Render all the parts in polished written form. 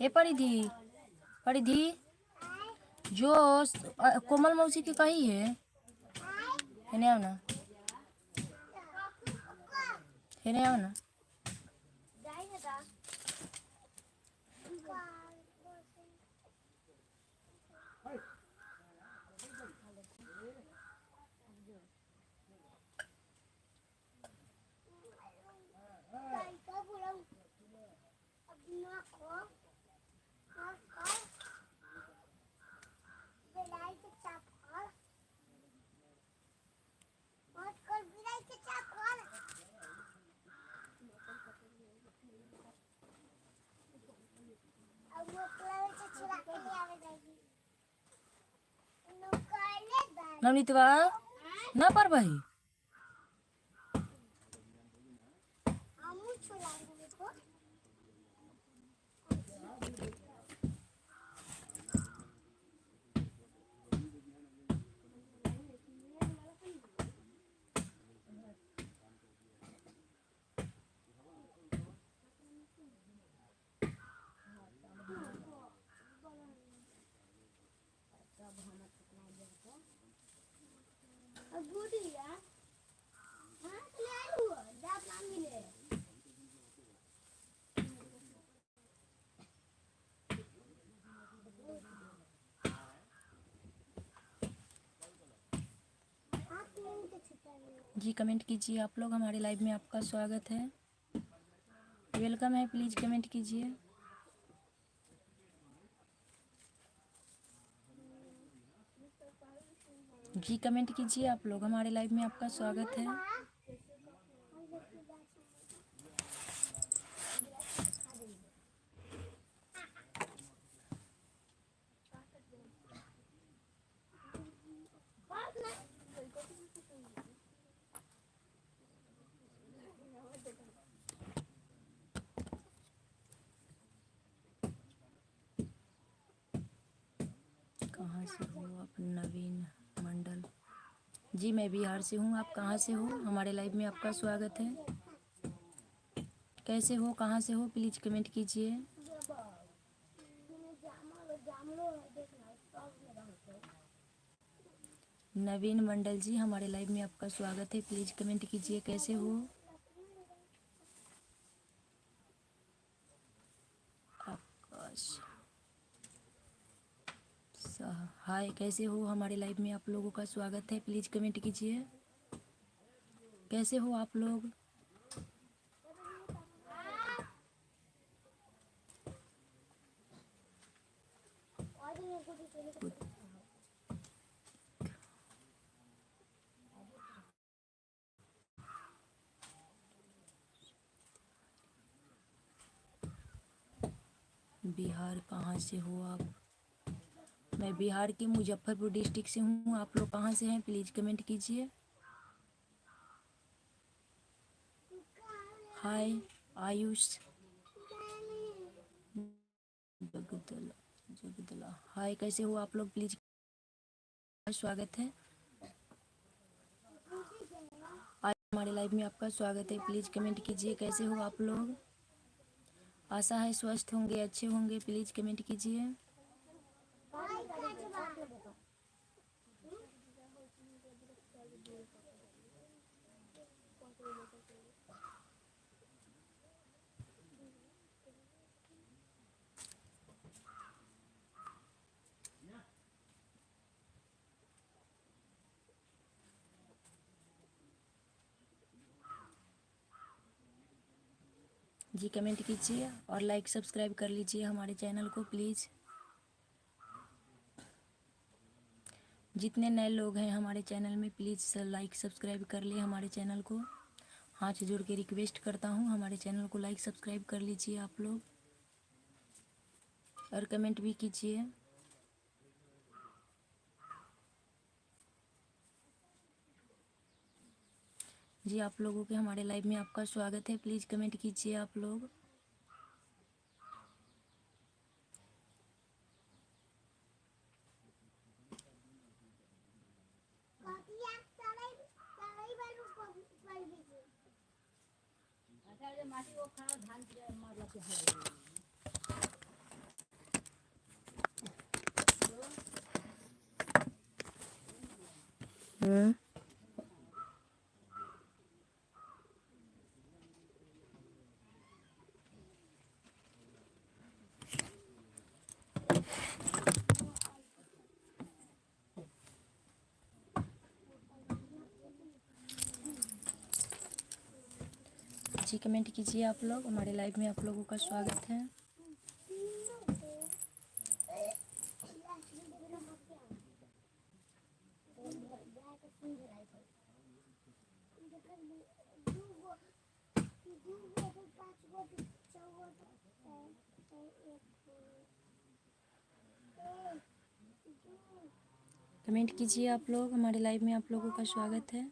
ए परिधि, परिधि जो कोमल मौसी की कही है, हेने आओ ना, हेने आओ ना। नवनीतवा ना पर भाई जी कमेंट कीजिए आप लोग। हमारे लाइव में आपका स्वागत है, वेलकम है। प्लीज़ कमेंट कीजिए। जी कमेंट कीजिए आप लोग। हमारे लाइव में आपका स्वागत है। कहाँ से हो आप? नवीन मंडल। जी मैं बिहार से हूँ। आप कहाँ से हो? हमारे लाइव में आपका स्वागत है। कैसे हो, कहाँ से हो? प्लीज़ कमेंट कीजिए। नवीन मंडल जी, हमारे लाइव में आपका स्वागत है। प्लीज़ कमेंट कीजिए कैसे हो। आकाश हाय, कैसे हो? हमारे लाइव में आप लोगों का स्वागत है। प्लीज़ कमेंट कीजिए कैसे हो आप लोग। बिहार कहाँ से हो आप? मैं बिहार के मुजफ्फरपुर डिस्ट्रिक्ट से हूँ। आप लोग कहाँ से हैं? प्लीज़ कमेंट कीजिए। हाय आयुष जगदला, जगदला हाय, कैसे हो आप लोग? प्लीज़ स्वागत है। आज हमारे लाइव में आपका स्वागत है। प्लीज़ कमेंट कीजिए कैसे हो आप लोग। आशा है स्वस्थ होंगे, अच्छे होंगे। प्लीज़ कमेंट कीजिए। जी कमेंट कीजिए और लाइक सब्सक्राइब कर लीजिए हमारे चैनल को प्लीज़। जितने नए लोग हैं हमारे चैनल में, प्लीज़ लाइक सब्सक्राइब कर लिए हमारे चैनल को। हाथ जोड़ के रिक्वेस्ट करता हूँ, हमारे चैनल को लाइक सब्सक्राइब कर लीजिए आप लोग और कमेंट भी कीजिए। जी आप लोगों के हमारे लाइव में आपका स्वागत है। प्लीज़ कमेंट कीजिए आप लोग। कमेंट कीजिए आप लोग। हमारे लाइव में आप लोगों का स्वागत है। कमेंट कीजिए आप लोग। हमारे लाइव में आप लोगों का स्वागत है।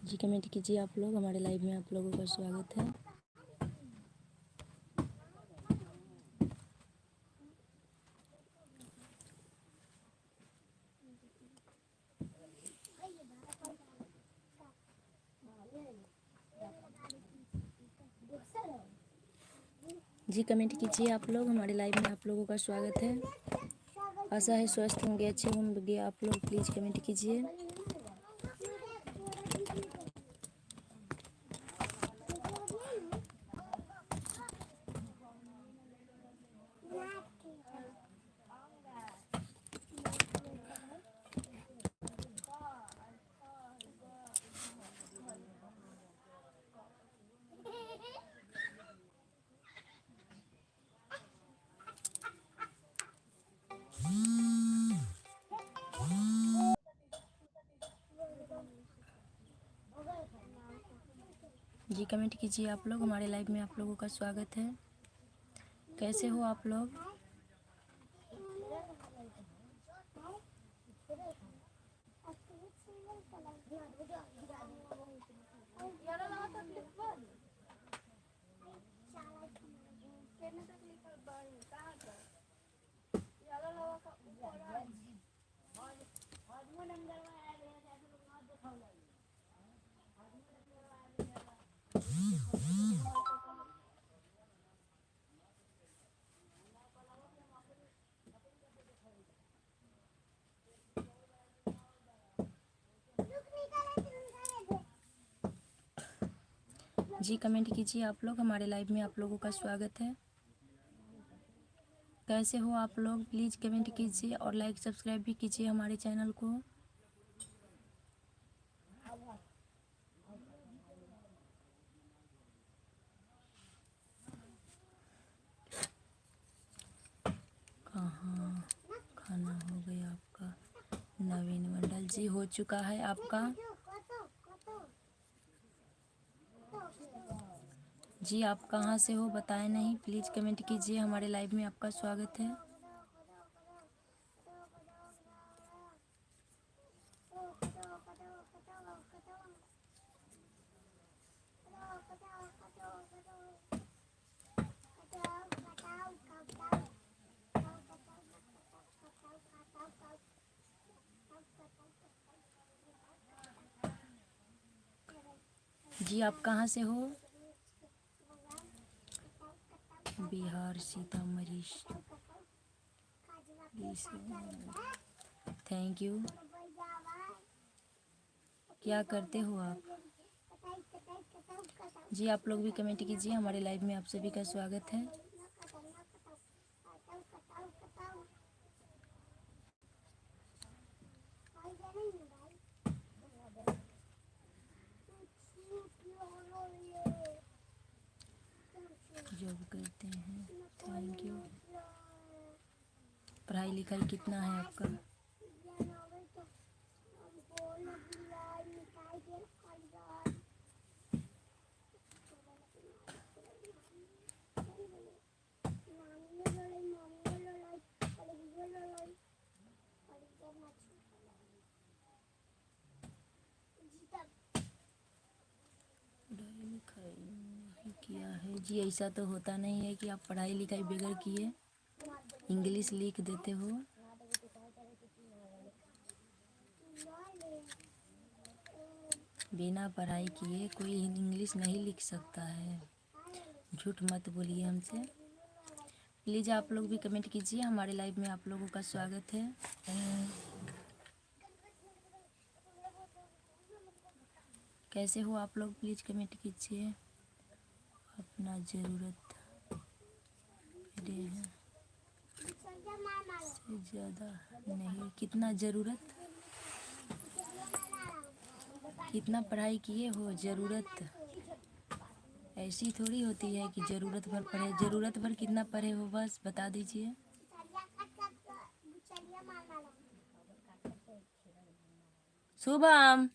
जी कमेंट कीजिए आप लोग। हमारे लाइव में आप लोगों का स्वागत है। जी कमेंट कीजिए आप लोग। हमारे लाइव में आप लोगों का स्वागत है। आशा है स्वस्थ होंगे, अच्छे होंगे आप लोग। प्लीज़ कमेंट कीजिए। जी कमेंट कीजिए आप लोग। हमारे लाइव में आप लोगों का स्वागत है। कैसे हो आप लोग? जी कमेंट कीजिए आप लोग। हमारे लाइव में आप लोगों का स्वागत है। कैसे हो आप लोग? प्लीज़ कमेंट कीजिए और लाइक सब्सक्राइब भी कीजिए हमारे चैनल को। कहाँ खाना हो गया आपका? नवीन मंडल जी हो चुका है आपका। जी आप कहाँ से हो बताएं नहीं। प्लीज़ कमेंट कीजिए। हमारे लाइव में आपका स्वागत है। जी आप कहाँ से हो? बिहार सीतामढ़ी। Thank you. क्या करते हो आप? जी आप लोग भी कमेंट कीजिए। हमारे लाइव में आप सभी का स्वागत है। जॉब करते हैं। Thank you. पढ़ाई लिखाई कितना है आपका? नहीं किया है जी। ऐसा तो होता नहीं है कि आप पढ़ाई लिखाई बगैर किए इंग्लिश लिख देते हो। बिना पढ़ाई किए कोई इंग्लिश नहीं लिख सकता है। झूठ मत बोलिए हमसे। प्लीज़ आप लोग भी कमेंट कीजिए। हमारे लाइव में आप लोगों का स्वागत है। कैसे हो आप लोग, प्लीज़ कमेंट कीजिए। अपना ज़रूरत दे है से ज़्यादा नहीं। कितना ज़रूरत, कितना पढ़ाई किए हो। ज़रूरत ऐसी थोड़ी होती है कि ज़रूरत भर पढ़े। ज़रूरत भर कितना पढ़े हो बस बता दीजिए। शुभम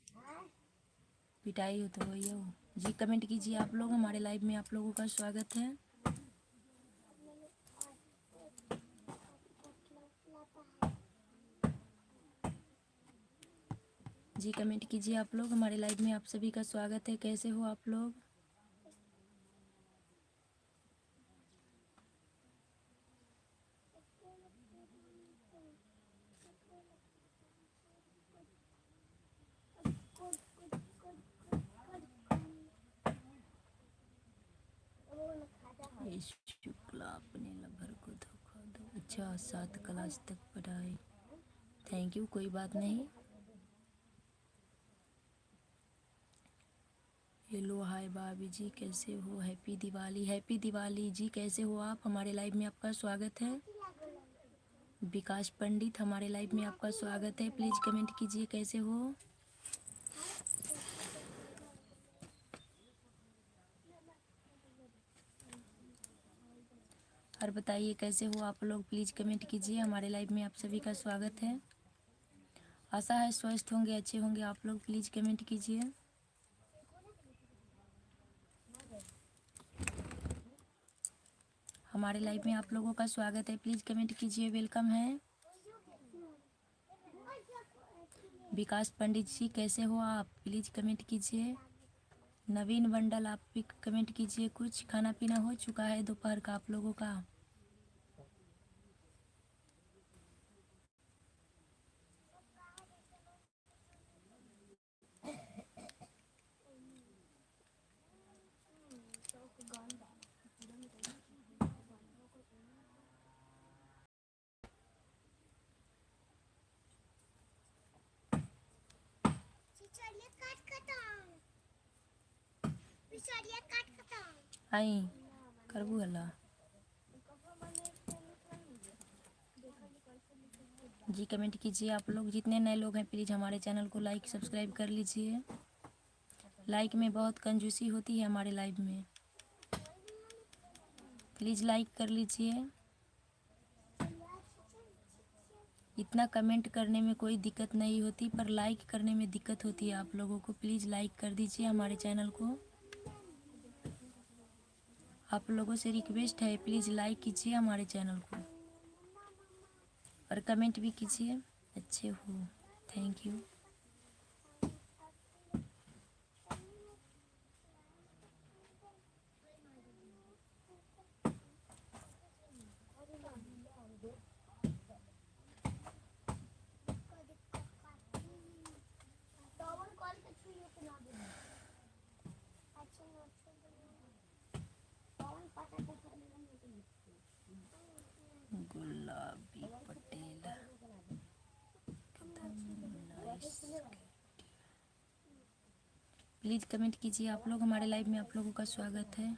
पिटाई हो तो वही हो जी। कमेंट कीजिए आप लोग। हमारे लाइव में आप लोगों का स्वागत है। जी कमेंट कीजिए आप लोग। हमारे लाइव में आप सभी का स्वागत है। कैसे हो आप लोग। शुक्ला अपने लवर को धोखा दो। अच्छा 7 क्लास तक पढ़ाई। थैंक यू, कोई बात नहीं। हेलो हाय भाभी जी, कैसे हो। हैप्पी दिवाली। हैप्पी दिवाली जी। कैसे हो आप। हमारे लाइव में आपका स्वागत है। विकास पंडित, हमारे लाइव में आपका स्वागत है। प्लीज़ कमेंट कीजिए कैसे हो। और बताइए कैसे हो आप लोग, प्लीज़ कमेंट कीजिए। हमारे लाइव में आप सभी का स्वागत है। आशा है स्वस्थ होंगे, अच्छे होंगे आप लोग। प्लीज़ कमेंट कीजिए। हमारे लाइव में आप लोगों का स्वागत है। प्लीज़ कमेंट कीजिए। वेलकम है। विकास पंडित जी कैसे हो आप, प्लीज़ कमेंट कीजिए। नवीन मंडल आप भी कमेंट कीजिए। कुछ खाना पीना हो चुका है दोपहर का आप लोगों का। आई करबू हला जी। कमेंट कीजिए आप लोग। जितने नए लोग हैं प्लीज़ हमारे चैनल को लाइक सब्सक्राइब कर लीजिए। लाइक में बहुत कंजूसी होती है हमारे लाइव में। प्लीज़ लाइक कर लीजिए। इतना कमेंट करने में कोई दिक्कत नहीं होती, पर लाइक करने में दिक्कत होती है आप लोगों को। प्लीज़ लाइक कर दीजिए हमारे चैनल को। आप लोगों से रिक्वेस्ट है, प्लीज़ लाइक कीजिए हमारे चैनल को और कमेंट भी कीजिए। अच्छे हो, थैंक यू। गुलाबी पटेल, प्लीज़ कमेंट कीजिए आप लोग। हमारे लाइव में आप लोगों का स्वागत है।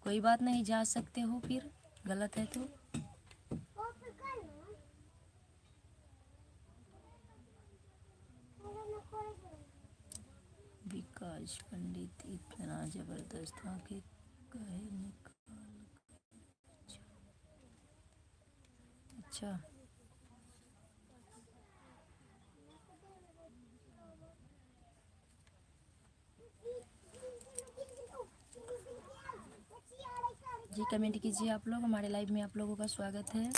कोई बात नहीं, जा सकते हो। फिर गलत है तो विकास पंडित इतना ज़बरदस्त आके कहे निकाल। अच्छा जी। कमेंट कीजिए आप लोग। हमारे लाइव में आप लोगों का स्वागत है।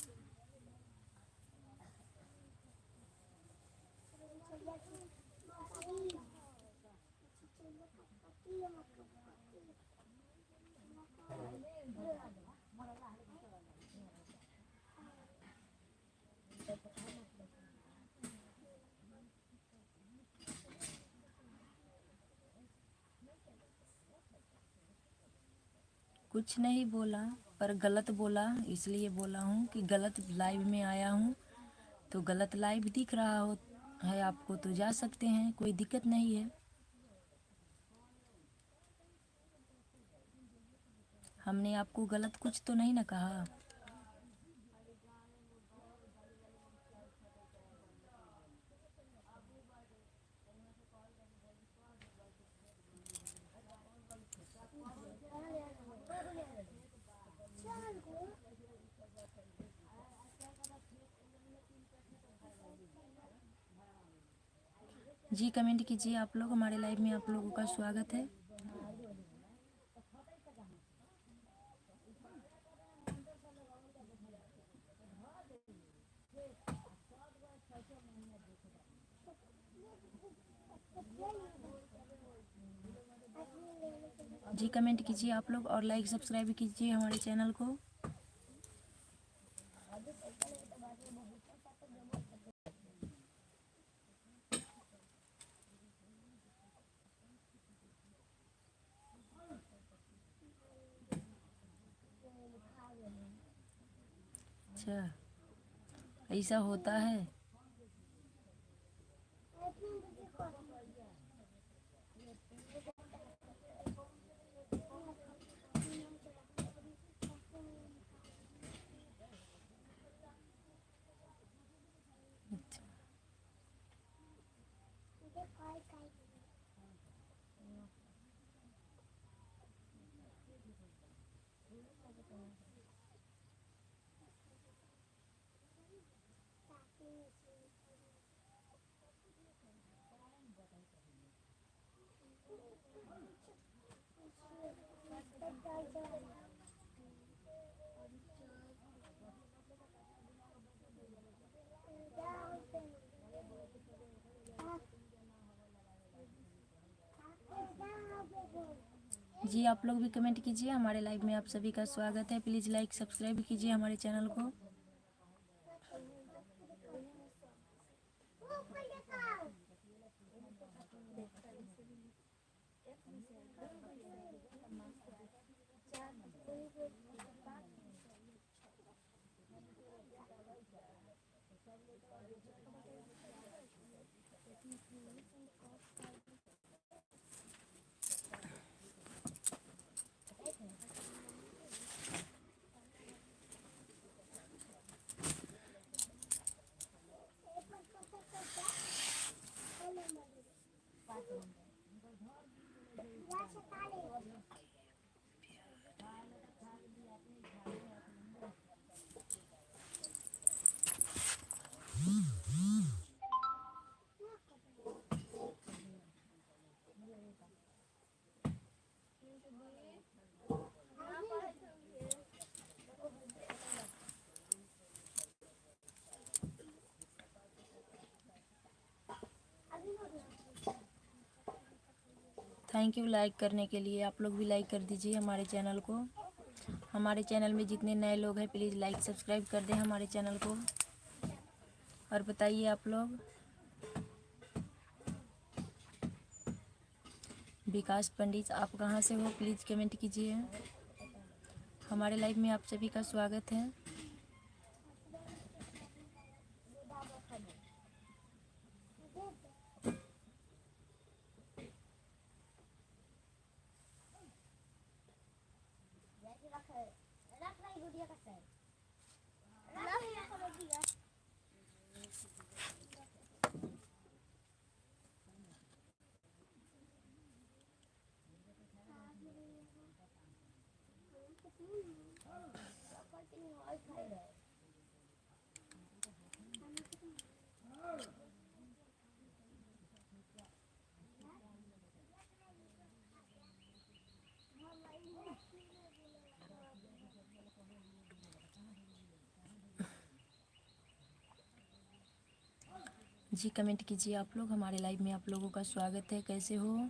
कुछ नहीं बोला, पर गलत बोला, इसलिए बोला हूँ कि गलत लाइव में आया हूँ, तो गलत लाइव दिख रहा हो है आपको तो जा सकते हैं, कोई दिक्कत नहीं है। हमने आपको गलत कुछ तो नहीं ना कहा। जी कमेंट कीजिए आप लोग, हमारे लाइव में आप लोगों का स्वागत है। जी कमेंट कीजिए आप लोग और लाइक सब्सक्राइब कीजिए हमारे चैनल को। अच्छा, ऐसा होता है। अच्छा, जी आप लोग भी कमेंट कीजिए, हमारे लाइव में आप सभी का स्वागत है। प्लीज़ लाइक सब्सक्राइब कीजिए हमारे चैनल को। थैंक यू लाइक करने के लिए। आप लोग भी लाइक कर दीजिए हमारे चैनल को। हमारे चैनल में जितने नए लोग हैं प्लीज़ लाइक सब्सक्राइब कर दें हमारे चैनल को। और बताइए आप लोग, विकास पंडित आप कहाँ से हो प्लीज़ कमेंट कीजिए। हमारे लाइव में आप सभी का स्वागत है। जी कमेंट कीजिए आप लोग, हमारे लाइव में आप लोगों का स्वागत है। कैसे हो?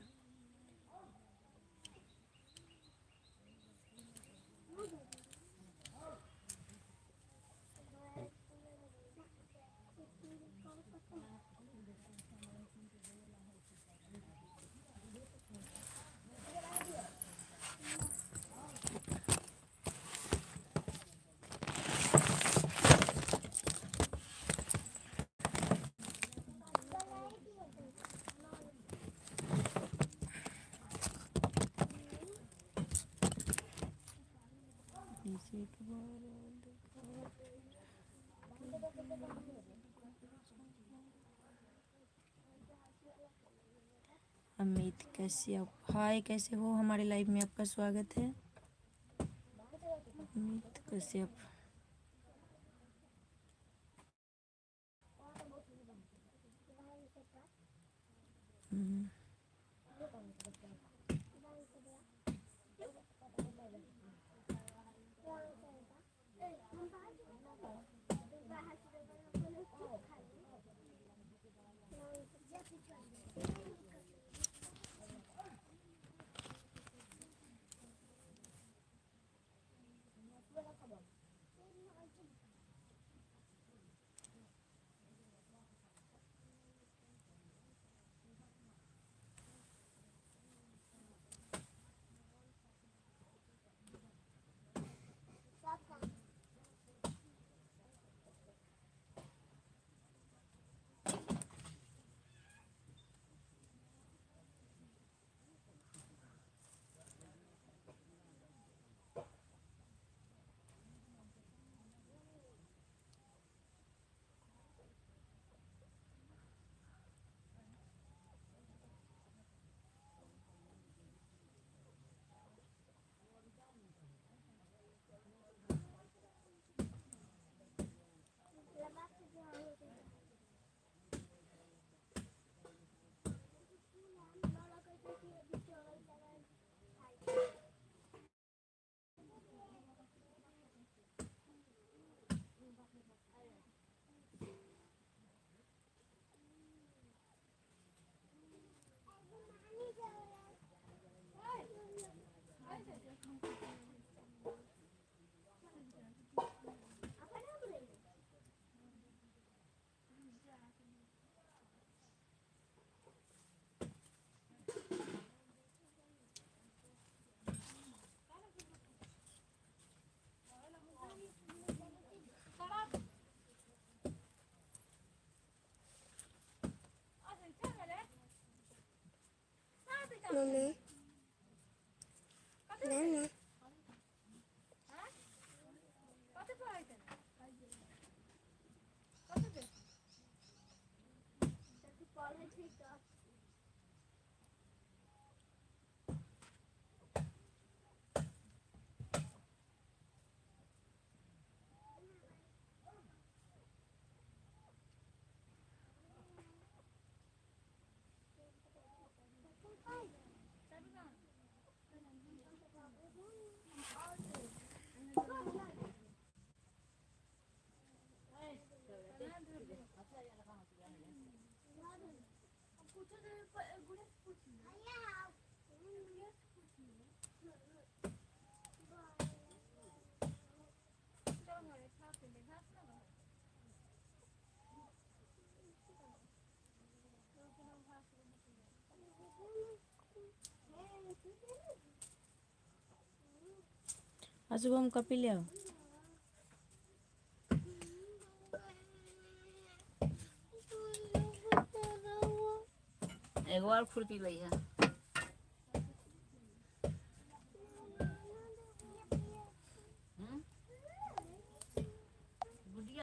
अमित कश्यप, हाय कैसे हो, हमारे लाइव में आपका स्वागत है। Amit Kashyap, Mama, Mama. आज सुबह हम कॉपी ले आओ। एगो और खुरपी भैया